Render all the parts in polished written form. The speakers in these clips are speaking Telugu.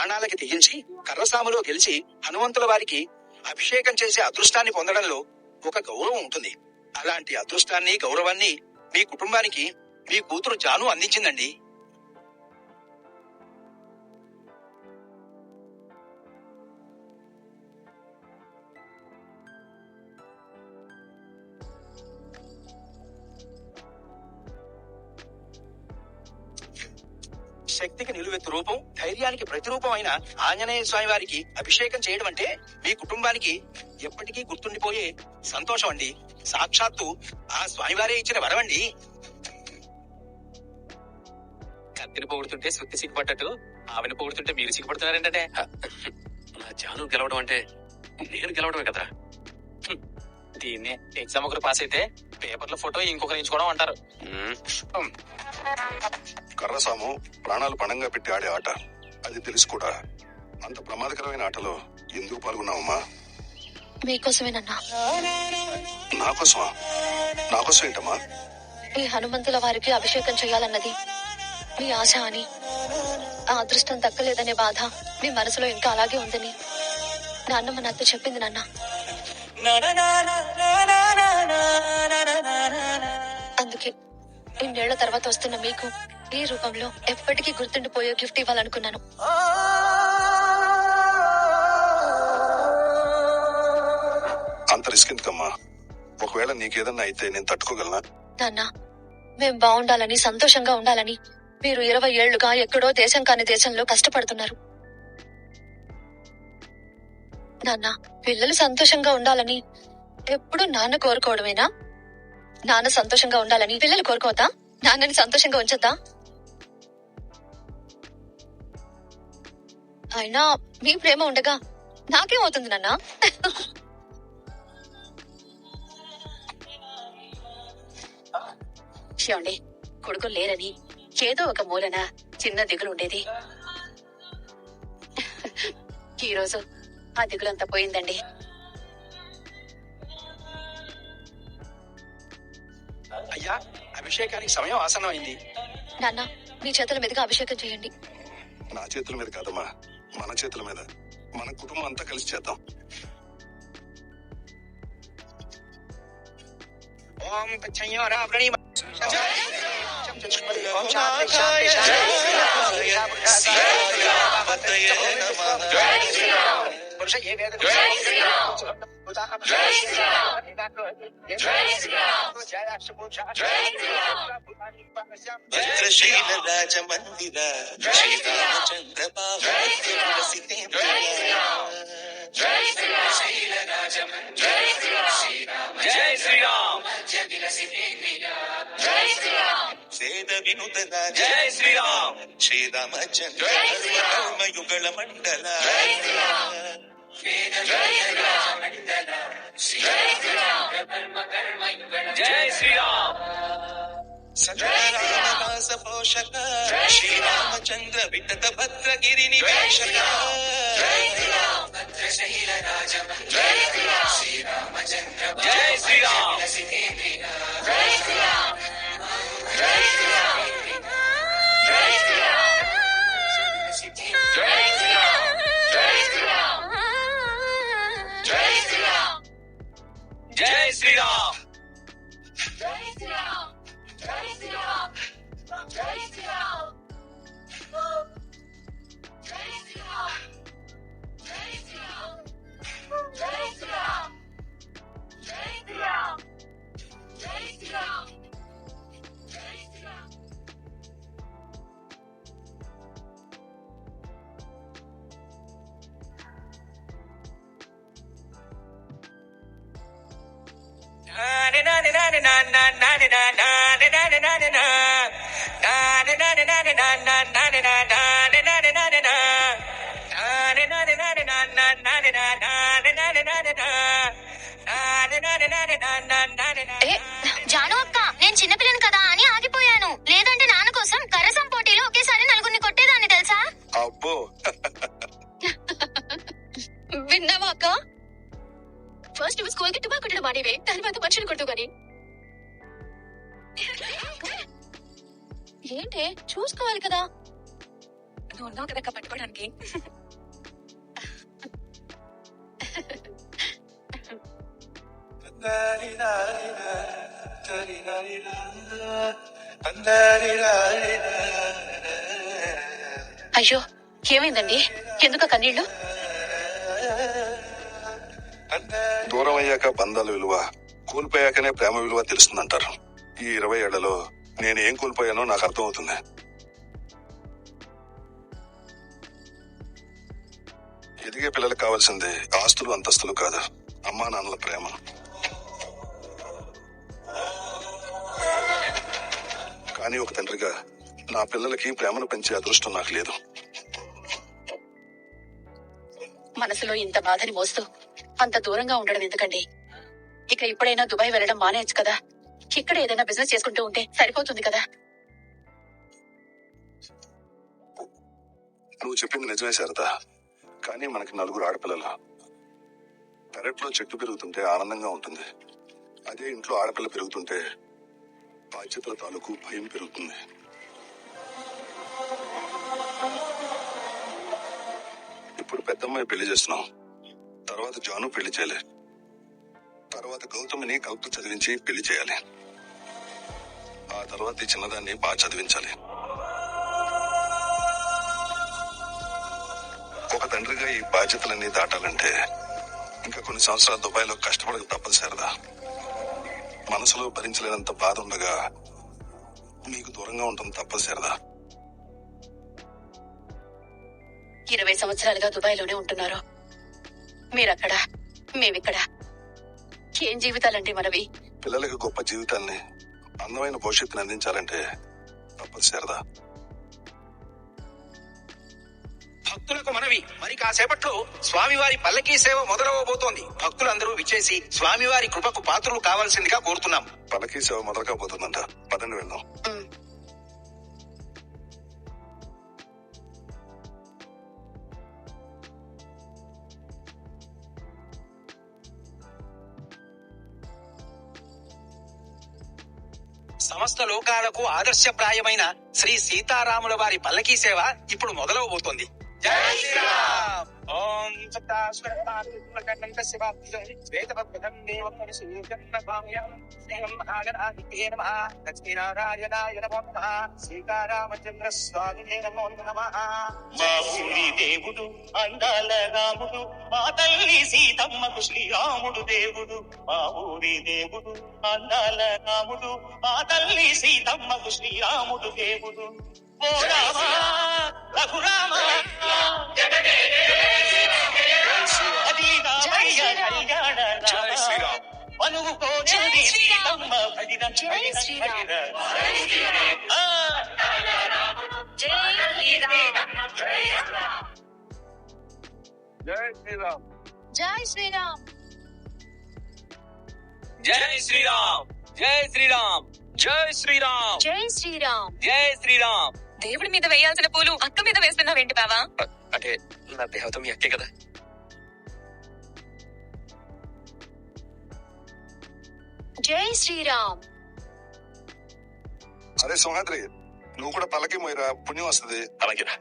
ప్రాణాలకి తెగించి కర్రసాములో గెలిచి హనుమంతుల వారికి అభిషేకం చేసే అదృష్టాన్ని పొందడంలో ఒక గౌరవం ఉంటుంది. అలాంటి అదృష్టాన్ని, గౌరవాన్ని మీ కుటుంబానికి మీ కూతురు జాను అందించిందండి. శక్తికి నిలువెత్తు రూపం, ధైర్యానికి ప్రతిరూపం అయిన ఆంజనేయ స్వామి వారికి అభిషేకం చేయడం అంటే మీ కుటుంబానికి ఎప్పటికీ గుర్తుండిపోయే సంతోషం అండి. సాక్షాత్తు ఆ స్వామివారే ఇచ్చిన వరమండి. కత్తిని పొగుడుతుంటే సుత్తి సిగ్గుపడ్డట్టు ఆమెను పొగుడుతుంటే మీరు సిగ్గుపడుతున్నారంటే నా జాను గెలవడం అంటే నేను గెలవడమే కదా. దీన్నే ఎగ్జామ్ ఒకరు పాస్ అయితే పేపర్ల ఫోటో ఇంకొకరు ఎంచుకోవడం అంటారు. కర్రసాము ప్రాణాలు పణంగా పెట్టి ఆడే ఆట, అది తెలుసు కూడా. అంత ప్రమాదకరమైన ఆటలో ఎందుకు పాల్గొన్నావమ్మా? మీకోసమేనన్నా. నా కోసమా? నా కోసం ఏంటమ్మా? ఈ హనుమంతుల వారికి అభిషేకం చేయాలన్నది మీ ఆశ అని, ఆ అదృష్టం దక్కలేదనే బాధ మీ మనసులో ఇంకా అలాగే ఉందని నాన్నమ్మ నాతో చెప్పింది నాన్న. అందుకే ఇన్నేళ్ల తర్వాత వస్తున్న మీకు ఈ రూపంలో ఎప్పటికీ గుర్తుండిపోయే గిఫ్ట్ ఇవ్వాలనుకున్నాను. అంత రిస్క్ ఎందుకమ్మా? ఒకవేళ నీకేదన్నా అయితే నేను తట్టుకోగలనా? నాన్న, మేం బాగుండాలని, సంతోషంగా ఉండాలని మీరు 20 ఏళ్లుగా ఎక్కడో దేశం కాని దేశంలో కష్టపడుతున్నారు. నాన్న, పిల్లలు సంతోషంగా ఉండాలని ఎప్పుడు నాన్న కోరుకోవడమేనా? నాన్న సంతోషంగా ఉండాలని పిల్లలు కోరుకోవద్దా? నాన్నని సంతోషంగా ఉంచొద్దా? అయినా మీ ప్రేమ ఉండగా నాకేమవుతుంది నాన్న? చూడండి, కొడుకులు లేరని ఏదో ఒక మూలన చిన్న దిగులు ఉండేది. ఈ రోజు ఆ దిగులంతా పోయిందండి. అయ్యా, అభిషేకానికి సమయం ఆసన్నమైంది. నాన్న, మీ చేతుల మీదుగా అభిషేకం చేయండి. నా చేతుల మీద కాదమ్మా, మన చేతుల మీద. మన కుటుంబం అంతా కలిసి చేద్దాం. ఓం తచ్చయ్యోరా ప్రణీమ. భద్రశీల రాజ మందిర శ్రీరామచంద్ర బాబు వేద వినుత రాజ శ్రీరామచంద్ర కర్మయుగళ మండల సదారామదాస పోషక శ్రీరామచంద్ర విటత భద్రగిరి నివేశక భద్రశైల రాజ శ్రీరామచంద్ర జయ శ్రీరామ్ జయ శ్రీరామ్ జయ శ్రీరామ్ జయ శ్రీరామ్ జయ శ్రీరామ్ జయ శ్రీరామ్ జయ శ్రీరామ్ జయ శ్రీరామ్ జై శ్రీరామ్ జై శ్రీరామ్ జై శ్రీరామ్ జై శ్రీరామ్ జై శ్రీరామ్ జై శ్రీరామ్ జై శ్రీరామ్ జై శ్రీరామ్ జై శ్రీరామ్ జాను అక్క, నేను చిన్నపిల్లని కదా అని ఆగిపోయాను. లేదంటే నాన్న కోసం కరసం పోటీలో ఒకేసారి నలుగురిని కొట్టేదాన్ని తెలుసా? అబ్బో, విన్నావా అక్క? ఫస్ట్ నువ్వు స్కూల్ కి టుబా కొట్టడం మానేవే, తర్వాత మనుషులు కొట్టు గాని. ఏంటే చూసుకోవాలి కదా. నువ్వు ఉన్నావు కదా పట్టుకోవడానికి. అయ్యో ఏమైందండి? ఎందుకు కన్నీళ్లు? దూరం అయ్యాక బంధాల విలువ, కోల్పోయాకనే ప్రేమ విలువ తెలుస్తుందంటారు. ఈ 20 ఏళ్లలో నేను ఏం కోల్పోయానో నాకు అర్థమవుతుంది. ఎదిగే పిల్లలకు కావాల్సింది ఆస్తులు అంతస్తులు కాదు, అమ్మా నాన్నల ప్రేమ. కానీ ఒక తండ్రిగా నా పిల్లలకి ప్రేమను పెంచే అదృష్టం నాకు లేదు. మనసులో ఇంత బాధని మోస్తూ అంత దూరంగా ఉండడం ఎందుకండి? ఇక ఇప్పుడైనా దుబాయ్ వెళ్ళడం మానేయచ్చు కదా. ఇక్కడ ఏదైనా బిజినెస్ చేసుకుంటూ ఉంటే సరిపోతుంది కదా. నువ్వు చెప్పింది నిజమే శారదా, కానీ మనకి 4 ఆడపిల్లలు. పెరట్లో చెట్టు పెరుగుతుంటే ఆనందంగా ఉంటుంది, అదే ఇంట్లో ఆడపిల్ల పెరుగుతుంటే బాధ్యతల తాలూకు భయం పెరుగుతుంది. ఇప్పుడు పెద్దమ్మాయి పెళ్లి చేస్తున్నాం, తర్వాత జాను పెళ్లి చేయాలి, తర్వాత గౌతమిని కౌతు చదివించి పెళ్లి చేయాలి, ఆ తర్వాత ఈ చిన్నదాన్ని బాగా చదివించాలి. ఒక తండ్రిగా ఈ బాధ్యతలన్నీ దాటాలంటే ఇంకా కొన్ని సంవత్సరాలు దుబాయ్లో కష్టపడక తప్పదు శారదా. మనసులో భరించలేనంత బాధ ఉండగా మీకు దూరంగా ఉంటుంది తప్పదు శారదా. 20 సంవత్సరాలుగా దుబాయ్ లోనే ఉంటున్నారు. మీరక్కడ, మేమిక్కడ. ఏం జీవితాలండి మనవి? పిల్లలకి గొప్ప జీవితాన్ని, అందమైన భవిష్యత్తుని అందించాలంటే తప్పదు శారదా. భక్తులకు మనవి, మరి కాసేపట్లో స్వామివారి పల్లకీ సేవ మొదలవబోతోంది. భక్తులందరూ విచ్చేసి స్వామివారి కృపకు పాత్రలు కావాల్సిందిగా కోరుతున్నాం. పల్లకీ సేవ మొదలుగా పోతుందంట, పదండి వెళ్దాం. సమస్త లోకాలకు ఆదర్శప్రాయమైన శ్రీ సీతారాముల వారి పల్లకీ సేవ ఇప్పుడు మొదలవబోతోంది. జై శ్రీరామ్. ఓం సప్తాశ్వరపాదంత శివాభ్యం శ్వేతపద్మం దేవం పరిశుద్ధం శ్రీం మహాగణాధిపతే నమః. లక్ష్మీనారాయణాయ నమో నమః. సీతారామచంద్ర స్వామినే నమో నమః. మా ఊరి దేవుడు అందాల రాముడు, మా తల్లి సీతమ్మకు శ్రీరాముడు దేవుడు. మా ఊరి దేవుడు అందాల రాముడు, మా తల్లి సీతమ్మకు శ్రీరాముడు దేవుడు. ఓ రామ రఘురామ అది రామయ్య కళ్యాణ రామ, మనువు కోచింది సీతమ్మ భజన భజన. జై శ్రీరామ్. జై శ్రీరామ్. జై శ్రీరామ్. జై శ్రీరామ్. జై శ్రీరామ్. జై శ్రీరామ్. జై శ్రీరామ్. దేవుడి మీద వేయాల్సిన పూలు అక్క మీద వేస్తున్నావేంటి బావా? అంటే నా దేవత మీ అక్కే కదా. జై శ్రీరామ్. అరే సింహాద్రి, నువ్వు కూడా పల్లకి మోయరా, పుణ్యం వస్తుంది. అలాగేనా?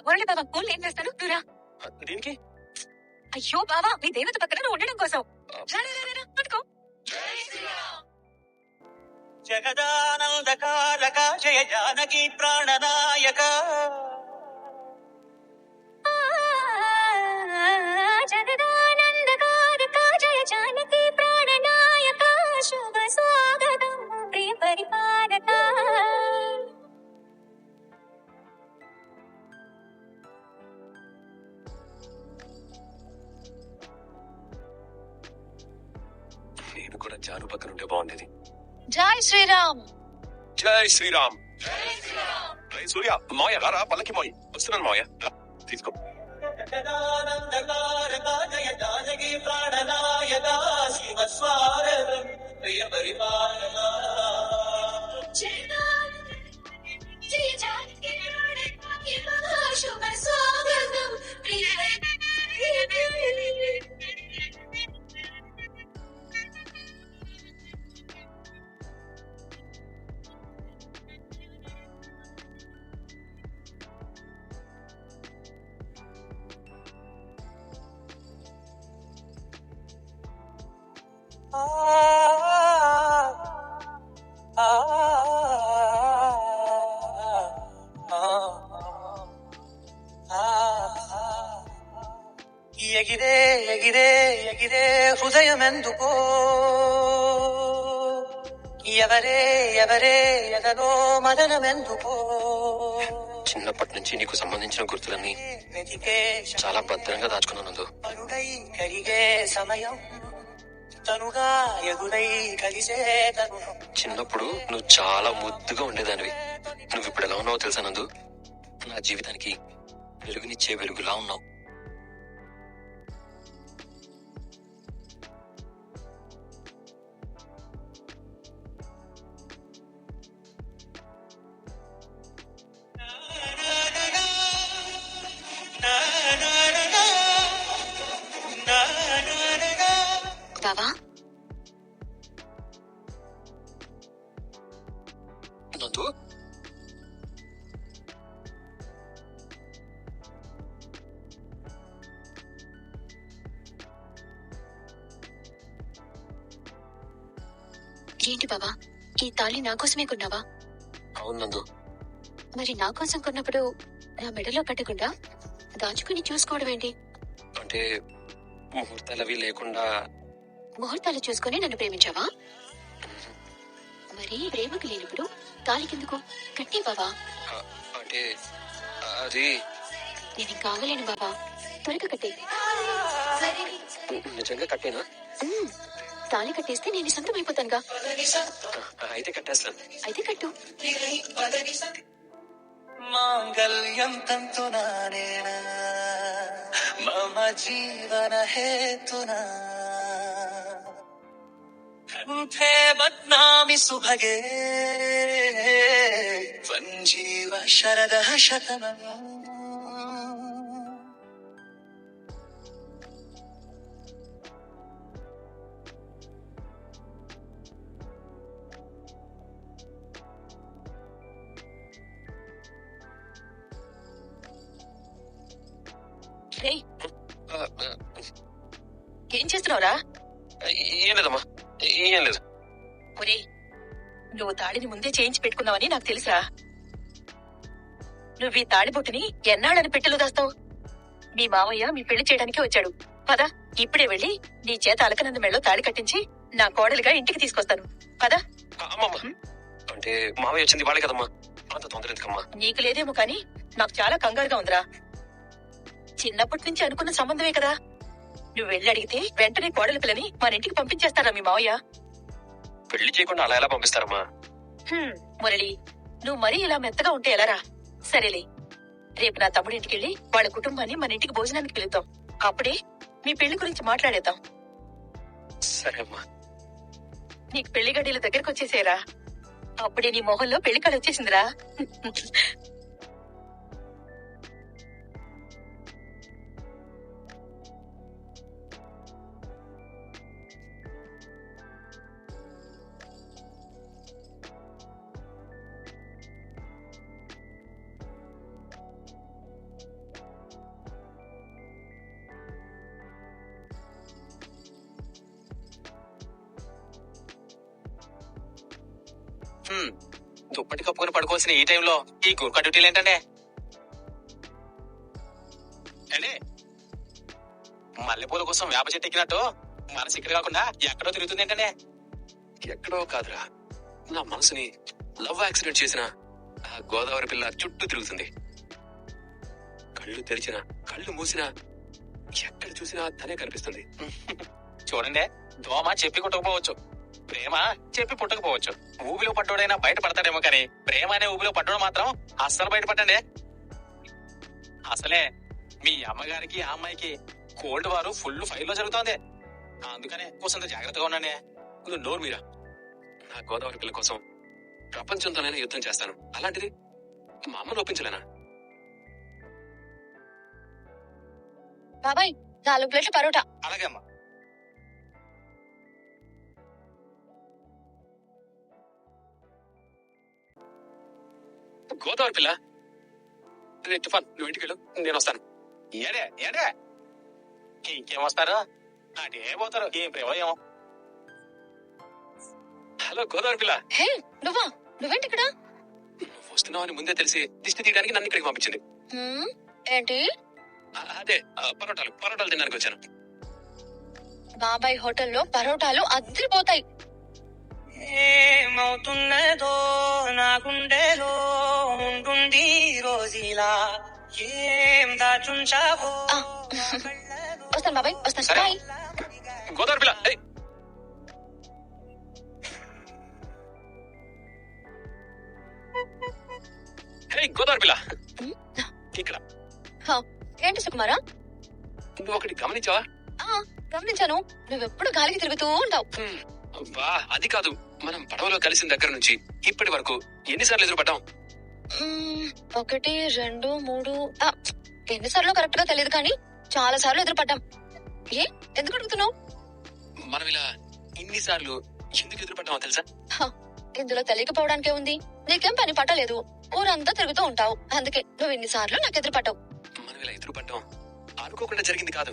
వరల్డ్ బావా పూలు ఏం చేస్తాను దూరా. దీనికి అయ్యో బావా, మీ దేవత పక్కన నువ్వు ఉండడం కోసం. రా, రా, రా, రా, పట్టుకో. జగదానందకారక జయ జానకి ప్రాణనాయక. జగదానందకారక జయ జానకి ప్రాణనాయక. శుభ స్వాగతం ప్రియ పరిపాలక. నేను కూడా జాను పక్కన ఉంటే బాగుండేది. జై శ్రీరామ్. జై శ్రీరామ్. జై సూర్య. మోయ రారా, పల్లకి మోయి వస్తున్నాను. మోయ తీసుకో. జగదానందకారక జయ జానకి ప్రాణనాయక. శివ స్వాగతం ప్రియ పరిపాలక. శుభ స్వాగతం ప్రియ ఎగిరే ఎగిరే ఎగిరే హృదయమెందుకో ఎవరే ఎవరే ఎదలో మదనమెందుకో చిన్నప్పటి నుంచి నీకు సంబంధించిన గుర్తులన్నీ వెతికే చాలా భద్రంగా దాచుకున్నాను. పరుడై కరిగే సమయం తనుగా ఎగురై కలిసే తరుణం. చిన్నప్పుడు నువ్వు చాలా ముద్దుగా ఉండేదానివి. నువ్వు ఇప్పుడు ఎలా ఉన్నావో తెలుసా నందు? నా జీవితానికి వెలుగునిచ్చే వెలుగులా ఉన్నావు. బావా, నందు, ఏంటి బావా, ఈ తాళి నా కోసమే కొన్నావా? అవును నందు. మరి నా కోసం కొన్నప్పుడు నా మెడలో కట్టకుండా దాచుకుని చూసుకోవడం ఏంటి? అంటే ముహూర్తాలవి లేకుండా. ముహూర్తాలు చూసుకుని నన్ను ప్రేమించావా? మరి ప్రేమకు లేనప్పుడు తాళికెందుకు కట్టే బావా? అంటే అది నేను కాగలేను బావా, త్వరగా కట్టే. నిజంగా కట్టేనా? తాళి కట్టేస్తే నేను సొంతం అయిపోతానుగా. అయితే కట్టేస్తాను. అయితే కట్టు. మాంగళ్యం తంతునా నేనా మమ జీవన హేతునా కంఠే బధ్నామి సుభగే సంజీవ శరదః శతనం. రేయ్, ఏం చేస్తున్నావురా? ఏం లేదమ్మా, ఏం లేదు. ఒరే, నువ్వు తాళిని ముందే చేయించి పెట్టుకున్నావని నాకు తెలుసా. నువ్వు ఈ తాళిబొట్టుని ఎన్నాళ్ళని పెట్టెలు దాస్తావు? మీ మావయ్య మీ పెళ్లి చేయడానికి వచ్చాడు. పద, ఇప్పుడే వెళ్ళి నీ చేత అలకనంద మెళ్ళో తాళి కట్టించి నా కోడలిగా ఇంటికి తీసుకొస్తాను. పద. అమ్మమ్మ, అంటే మావయ్య వచ్చింది వాళ్ళే కదమ్మా, అంత తొందర ఎందుకమ్మా? నీకు లేదేమో కాని నాకు చాలా కంగారుగా ఉందిరా. చిన్నప్పటి నుంచి అనుకున్న సంబంధమే కదా. నువ్వు వెళ్ళి అడిగితే వెంటనే కోడలి పిల్లని మన ఇంటికి పంపించేస్తారా మీ మావయ్య? పెళ్లి చేయకుండా అలా ఎలా పంపిస్తారమ్మా? మురళి, నువ్వు మరీ ఇలా మెత్తగా ఉంటే ఎలారా? సరేలే, రేపు నా తమ్ముడి ఇంటికెళ్ళి వాళ్ళ కుటుంబాన్ని మన ఇంటికి భోజనానికి పిలుద్దాం. అప్పుడే మీ పెళ్లి గురించి మాట్లాడేద్దాం. సరే అమ్మా. నీకు పెళ్లి గడియల దగ్గరకు వచ్చేసేరా. అప్పుడే నీ మొహంలో పెళ్లి కళ వచ్చేసిందిరా. దుప్పటి కప్పుకొని పడుకోవాల్సిన ఈ టైంలో ఈ గుర్కా డ్యూటీలు ఏంటంటే? మల్లెపూల కోసం వేప చెట్టు ఎక్కినట్టు మనసు ఇక్కడ కాకుండా ఎక్కడో తిరుగుతుంది ఏంటంటే? ఎక్కడో కాదురా, నా మనసుని లవ్ యాక్సిడెంట్ చేసిన ఆ గోదావరి పిల్ల చుట్టూ తిరుగుతుంది. కళ్ళు తెరిచినా కళ్ళు మూసినా ఎక్కడ చూసినా తనే కనిపిస్తుంది. చూడండి, దోమ చెప్పి కొట్టకపోవచ్చు, ప్రేమ చెప్పి పుట్టకపోవచ్చు. ఊబిలో పడ్డోడైనా బయట పడతాడేమో కానీ ప్రేమ అనే ఊబిలో పడ్డోడు మాత్రం అస్సలు బయటపడండి. అసలే మీ అమ్మగారికి ఆ అమ్మాయికి కోల్డ్ వారు ఫుల్ ఫైల్లో జరుగుతోంది. అందుకనే కొంత జాగ్రత్తగా ఉన్నానే. నువ్వు నోరు మీరా. నా గోదావరి పిల్ల కోసం ప్రపంచంతోనైనా యుద్ధం చేస్తాను. అలాంటిది మా అమ్మను ఒప్పించలేనా? బాబాయ్, 4 ప్లేట్ల పరోటా. అలాగే అమ్మా. గోదావరి పిల్ల, టిఫాన్ నువ్వు ఇంటికి వెళ్ళు, నేను వస్తాను. ఏడే ఏడే ఇంకేం వస్తారు? అటే పోతారు. ఏం ప్రేమ ఏమో. హలో గోదావరి పిల్ల, హే నువ్వా? నువ్వేంటి ఇక్కడ? నువ్వు వస్తున్నావు అని ముందే తెలిసి దిష్టి తీయడానికి నన్ను ఇక్కడికి పంపించింది. ఏంటి? అదే పరోటాలు తినడానికి వచ్చాను. బాబాయ్ హోటల్లో పరోటాలు అద్దరిపోతాయి. ఏమవుతున్నదో నా గుండెలో ఉంటుంది రోజులా ఏం దాచుంచావో ఆ, వస్తాను బాబాయ్, వస్తాను. సరే. బాయ్. గోదావరి పిల్ల, ఏయ్. ఏయ్, గోదావరి పిల్ల, ఇక్కడ హా, ఏంటి సుకుమారా? నువ్వు ఒకటి గమనించావా? గమనించాను. నువ్వెప్పుడు గాలికి తిరుగుతూ ఉంటావు. వా, అది కాదు, మనం పడవలో కలిసిన దగ్గర నుంచి ఇప్పటి వరకు ఎన్నిసార్లు ఎదురుపడ్డాం? 1, 2, 3 ఎన్నిసార్లు కరెక్ట్ గా తెలియదు కానీ చాలా సార్లు ఎదురుపడ్డాం. ఎందుకు అడుగుతున్నావు? మనం ఇలా ఇన్నిసార్లు ఎందుకు ఎదురుపడ్డామో తెలుసా? ఇందులో తెలియకపోవడానికే ఉంది. నీకేం పని పట్టలేదు, ఊరంతా తిరుగుతూ ఉంటావు. అందుకే నువ్వు ఇన్నిసార్లు నాకు ఎదురుపడ్డావు. మనం ఇలా ఎదురుపడ్డాం అనుకోకుండా జరిగింది కాదు.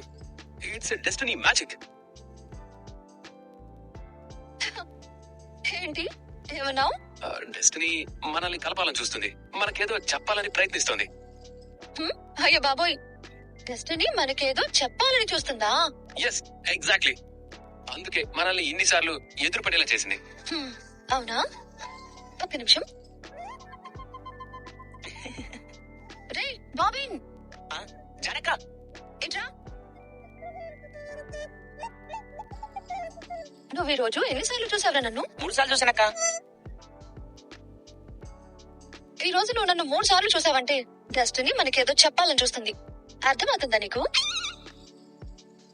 It's a destiny magic. ఏంటి ఏమన్నావు? డెస్టినీ మనల్ని కలపాలని చూస్తుంది, మనకేదో చెప్పాలని ప్రయత్నిస్తుంది. అయ్యో బాబోయ్, డెస్టినీ మనకేదో చెప్పాలని చూస్తుందా? Yes, exactly. అందుకే మనల్ని ఇన్నిసార్లు ఎదురుపడేలా చేసింది. అవునా? ఒక్క నిమిషం. రే బాబిన్, జనక ఇట్రా. నువ్వు ఈ రోజు ఎన్నిసార్లు చూసావురా నన్ను? 3 సార్లు చూసానక్క. ఈ రోజు నువ్వు నన్ను 3 సార్లు చూసావంటే డెస్టినీ మనకేదో చెప్పాలని చూస్తుంది. అర్థమవుతుందా నీకు?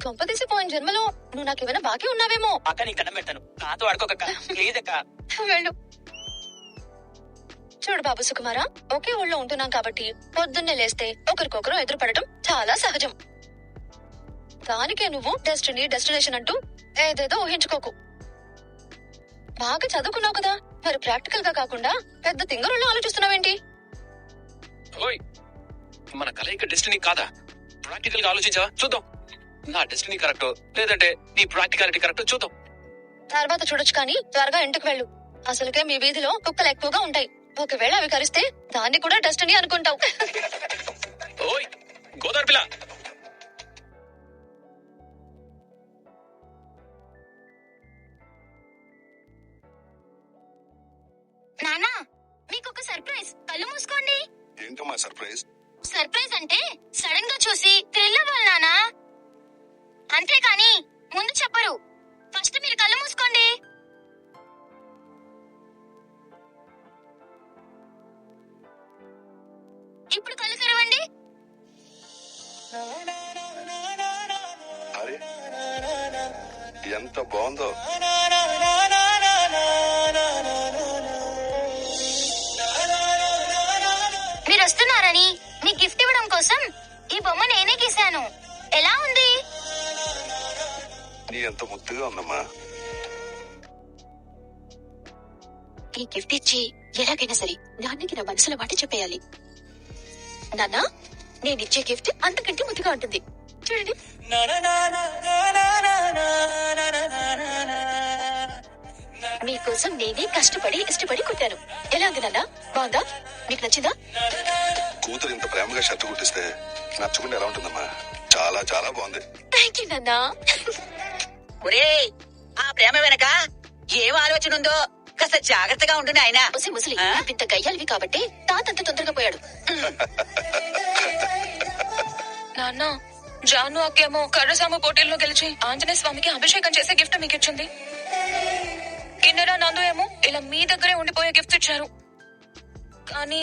కొంపదీసిపోయిన జన్మలో నువ్వు నాకేమైనా బాకీ ఉన్నావేమో. అక్క నీ కన్నం పెడతాను, నాతో ఆడుకోక ప్లీజ్ అక్క. వెళ్ళు. చూడు బాబు సుకుమారా, ఒకే ఊళ్ళో ఉంటున్నాం కాబట్టి పొద్దున్నే లేస్తే ఒకరికొకరు ఎదురుపడటం చాలా సహజం. దానికే నువ్వు డెస్టినీ డెస్టినేషన్ అంటూ ఏదేదో ఊహించుకోకు. బాగా చదువుకున్నావు కదా, మరి ప్రాక్టికల్ గా కాకుండా పెద్ద తింగరుల్లో ఆలోచిస్తున్నావేంటి? ఓయ్, మన కలయిక డెస్టినీ కాదా? ప్రాక్టికల్ గా ఆలోచించావా? చూద్దాం. నా డెస్టినీ కరెక్టో లేదంటే నీ ప్రాక్టికాలిటీ కరెక్టో చూద్దాం. తర్వాత చూడొచ్చు కానీ త్వరగా ఇంటికి వెళ్ళు. అసలుకే మీ వీధిలో కుక్కలు ఎక్కువగా ఉంటాయి. ఒకవేళ అవి కరిస్తే దాన్ని కూడా డెస్టినీ అనుకుంటావు. ఓయ్ గోదావరి పిల్ల, నానా, మీకు ఒక సర్ప్రైజ్. కళ్ళు మూసుకోండి. ఏంటమ్మా సర్ప్రైజ్? సర్ప్రైజ్ అంటే సడన్ గా చూసి థ్రిల్ అవ్వాలి నానా, అంతేకాని ముందు చెప్పరు. ఫస్ట్ మీరు కళ్ళు మూసుకోండి. ఇప్పుడు కళ్ళు తెరవండి. అరే ఎంత బాగుందో. మీరు వస్తున్నారని మీ గిఫ్ట్ ఇవ్వడం కోసం ఈ బొమ్మ నేనే గీశాను. ఎలా ఉంది? నీ ఎంత ముద్దుగా ఉందమ్మా. ఈ గిఫ్ట్ ఇచ్చి ఎలాగైనా సరే నాన్నకి నా మనసులో మాట చెప్పేయాలి. నాన్న, నేనిచ్చే గిఫ్ట్ అంతకంటే ముద్దుగా ఉంటుంది. చూడండి. మీకోసం నేనే కష్టపడి ఇష్టపడి కుట్టాను. ఎలా ఉంది నాన్న? బాగుందా? మీకు నచ్చిందా? కూతురు ఇంత ప్రేమగా షర్ట్ కుట్టిస్తే నచ్చకుండా ఎలా ఉంటుందమ్మా? చాలా చాలా బాగుంది. థ్యాంక్ యూ నాన్న. ఒరే, ఆ ప్రేమ వెనక ఏం ఆలోచన ఉందో కాస్త జాగ్రత్తగా ఉండు నాయనా. ముసలి ఇంత గయ్యాలివి కాబట్టి తాత అంత తొందరగా పోయాడు. నాన్న, జాను అక్కేమో కర్రసాము పోటీల్లో గెలిచి ఆంజనేయ స్వామికి అభిషేకం చేసే గిఫ్ట్ మీకు ఇచ్చింది. కిన్నెరా నందు ఏమో ఇలా మీ దగ్గరే ఉండిపోయే గిఫ్ట్ ఇచ్చారు. కానీ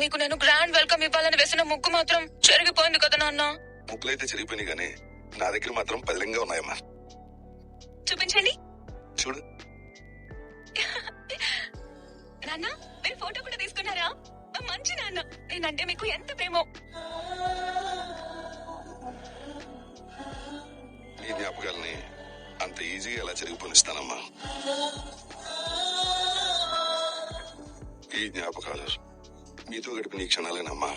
మీకు నేను గ్రాండ్ వెల్కమ్ ఇవ్వాలని వేసిన ముగ్గు మాత్రం చెరిగిపోయింది కదా నాన్న. ముగ్గులైతే చెరిగిపోయినాయి గానీ నా దగ్గర మాత్రం పదిలంగా ఉన్నాయమ్మా. చూపించండి. చూడు. నాన్న, మీరు ఫోటో కూడా తీసుకున్నారా? మంచి నాన్న, నేనంటే మీకు ఎంత ప్రేమో. నీ జ్ఞాపకాలని అంత ఈజీగా ఎలా చెరిగిపోనిస్తానమ్మా? ఈ జ్ఞాపకాలు మీతో గడిపిన ఈ క్షణాలేనమ్మా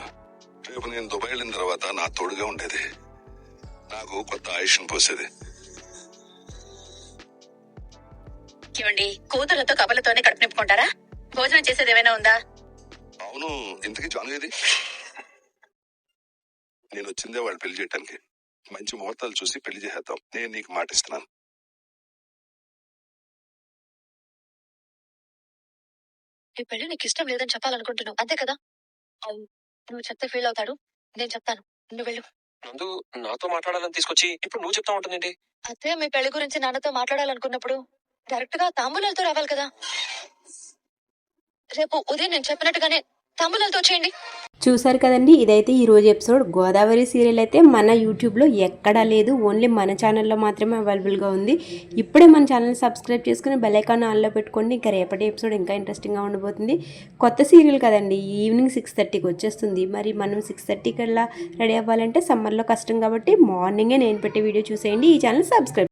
రేపు నేను దుబాయ్ వెళ్ళిన తర్వాత నా తోడుగా ఉండేది, నాకు కొత్త ఆయుష్ను పోసేది. ఏమండి కూతుర్లతో కబుర్లతోనే కడుపు నింపుకుంటారా? భోజనం చేసేది ఏమైనా ఉందా? అవును, ఇంతకీ జాను ఏది? నేను వచ్చిందే వాళ్ళు పెళ్లి చేయటానికి. మంచి ముహూర్తాలు చూసి పెళ్లి చేసేద్దాం. నేను నీకు మాటిస్తున్నాను. ఈ పెళ్లి నీకు ఇష్టం లేదని చెప్పాలనుకుంటున్నావు అంతే కదా? అవును, నువ్వు చెప్తే ఫీల్ అవుతాడు. నేను చెప్తాను, నువ్వు వెళ్ళు. నందు నాతో మాట్లాడాలని తీసుకొచ్చి ఇప్పుడు నువ్వు చెప్తా ఉంటుందేంటి? అత్తయ్య మీ పెళ్లి గురించి నాన్నతో మాట్లాడాలనుకున్నప్పుడు డైరెక్ట్ గా తాంబూలాలతో రావాలి కదా. రేపు ఉదయం నేను చెప్పినట్టుగానే తాంబూలాలతో వచ్చేయండి. చూసారు కదండి, ఇదైతే ఈరోజు ఎపిసోడ్. గోదావరి సీరియల్ అయితే మన యూట్యూబ్లో ఎక్కడా లేదు, ఓన్లీ మన ఛానల్లో మాత్రమే అవైలబుల్గా ఉంది. ఇప్పుడే మన ఛానల్ సబ్స్క్రైబ్ చేసుకుని బెల్ ఐకాన్ ఆన్లో పెట్టుకోండి. ఇంకా రేపటి ఎపిసోడ్ ఇంకా ఇంట్రెస్టింగ్గా ఉండబోతుంది. కొత్త సీరియల్ కదండి, ఈవినింగ్ 6:30కి వచ్చేస్తుంది. మరి మనం 6:30 కల్లా రెడీ అవ్వాలంటే సమ్మర్లో కష్టం కాబట్టి మార్నింగే నేను పెట్టే వీడియో చూసేయండి. ఈ ఛానల్ సబ్స్క్రైబ్